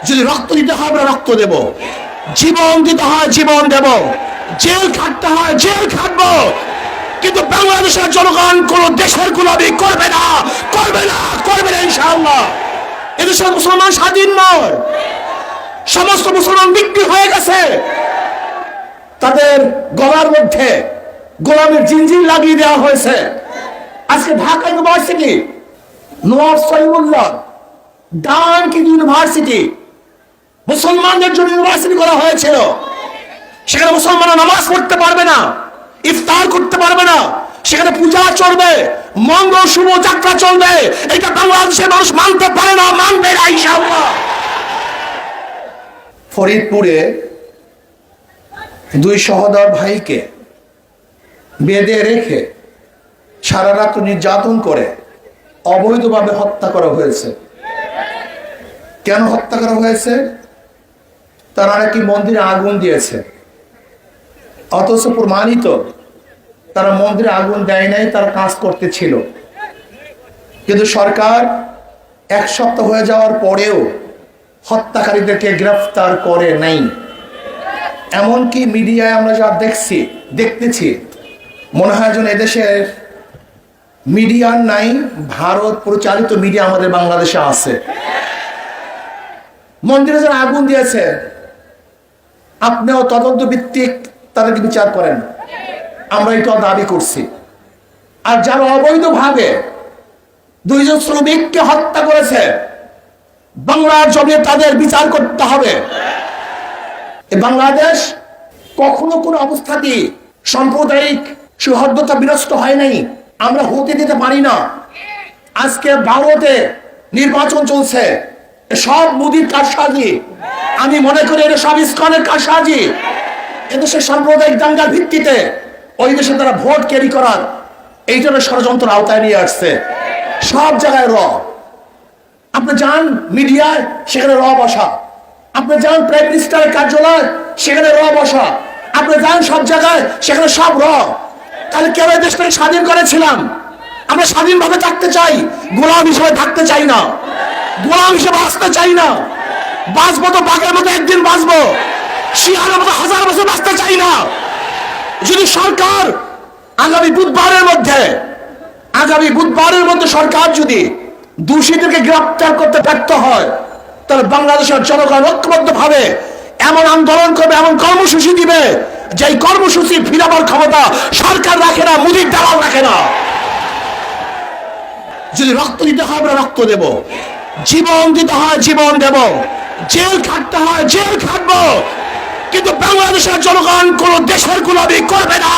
যদি রক্ত দিতে হয় আমরা রক্ত দেব, জীবন দিতে হয় জীবন দেব, জেল খাটতে হয় জেল খাটবো, কিন্তু বাংলাদেশের জনগণ কোন দেশের গোলামি করবে না, করবে না, করবে না ইনশাআল্লাহ। এদেশের মুসলমান স্বাধীন নয়, সমস্ত মুসলমান বিক্রি হয়ে গেছে, তাদের গলার মধ্যে গোলামের জিনজির লাগিয়ে দেওয়া হয়েছে। আজকে Dhaka university, Nawab Salimullah donkey university মুসলমানদের জন্য ইউনিভার্সিটি করা হয়েছিল। সেখানে মুসলমানরা নামাজ পড়তে পারবে না, ইফতার করতে পারবে না, সেখানে পূজা চলবে, মঙ্গল শুভ যাত্রা চলবে। এটা বাংলাদেশের মানুষ মানতে পারে না, মানবে না ইনশাআল্লাহ। ফরিদপুরে দুই সহোদর ভাইকে বেঁধে রেখে সারা রাত নির্যাতন করে অবৈধভাবে হত্যা করা হয়েছে। কেন হত্যা করা হয়েছে? তারা নাকি মন্দিরে আগুন দিয়েছে, অথচ প্রমাণিত তারা মন্দিরে আগুন দেয় নাই, তারা কাজ করতেছিল। কিন্তু সরকার এক সপ্তাহ হয়ে যাওয়ার পরেও হত্যাকারীদেরকে গ্রেফতার করে নাই। এমনকি মিডিয়ায় আমরা যা দেখতেছি মনে হয় যেন এদেশের মিডিয়ার নাই, ভারত পরিচালিত মিডিয়া আমাদের বাংলাদেশে আছে। মন্দিরে যারা আগুন দিয়েছে আপনিও তদন্ত ভিত্তিক তাদেরকে বিচার করেন, আমরা এটা দাবি করছি। আর যারা অবৈধভাবে দুইজন শ্রমিককে হত্যা করেছে বাংলার জমিনে তাদের বিচার করতে হবে। বাংলাদেশ কখনো কোনো অবস্থাতেই সাম্প্রদায়িক সৌহার্দ্যতা বিনষ্ট হয় নাই, আমরা হতে দিতে পারি না। আজকে ভারতে নির্বাচন চলছে, সব মোদির কারসাজি, আমি মনে করি এটা সব ইসকনের কারসাজি। এদেশের সাম্প্রদায়িক দাঙ্গার ভিত্তিতে ওই দেশে তারা ভোট ক্যারি করার এই জন্য ষড়যন্ত্র আওতায় নিয়ে আসছে। সব জায়গায় আপনি যান মিডিয়ায়, সেখানে বসা, আপনি যান প্রাইম মিনিস্টারের কার্যালয়, সেখানে বসা, আপনি যান সব জায়গায়, সেখানে সব তাহলে কেউ এই দেশটাকে স্বাধীন করেছিলাম, আমরা স্বাধীনভাবে থাকতে চাই, গোলাম হিসেবে থাকতে চাই না, গোলাম হিসেবে আসতে চাই না। বাঁচবো তো বাঘের মতো একদিন বাঁচবো, শিয়ালের মতো হাজার বছর বাঁচতে চাই না। যদি সরকার আগামী বুধবারের মধ্যে সরকার যদি দোষীদেরকে গ্রেফতার করতে ব্যর্থ হয়, তাহলে বাংলাদেশের জনগণ ঐক্যবদ্ধ ভাবে এমন আন্দোলন করবে, এমন কর্মসূচি দিবে, যে কর্মসূচি ফিরাবার ক্ষমতা সরকার রাখে না, মোদির দালাল রাখে না। যদি রক্ত দিতে হয় আমরা রক্ত দেব, জীবন দিতে হয় জীবন দেব, জেল খাটতে হয় জেল খাটবো, কিন্তু বাংলাদেশের জনগণ কোন দেশের গোলামি করবে না,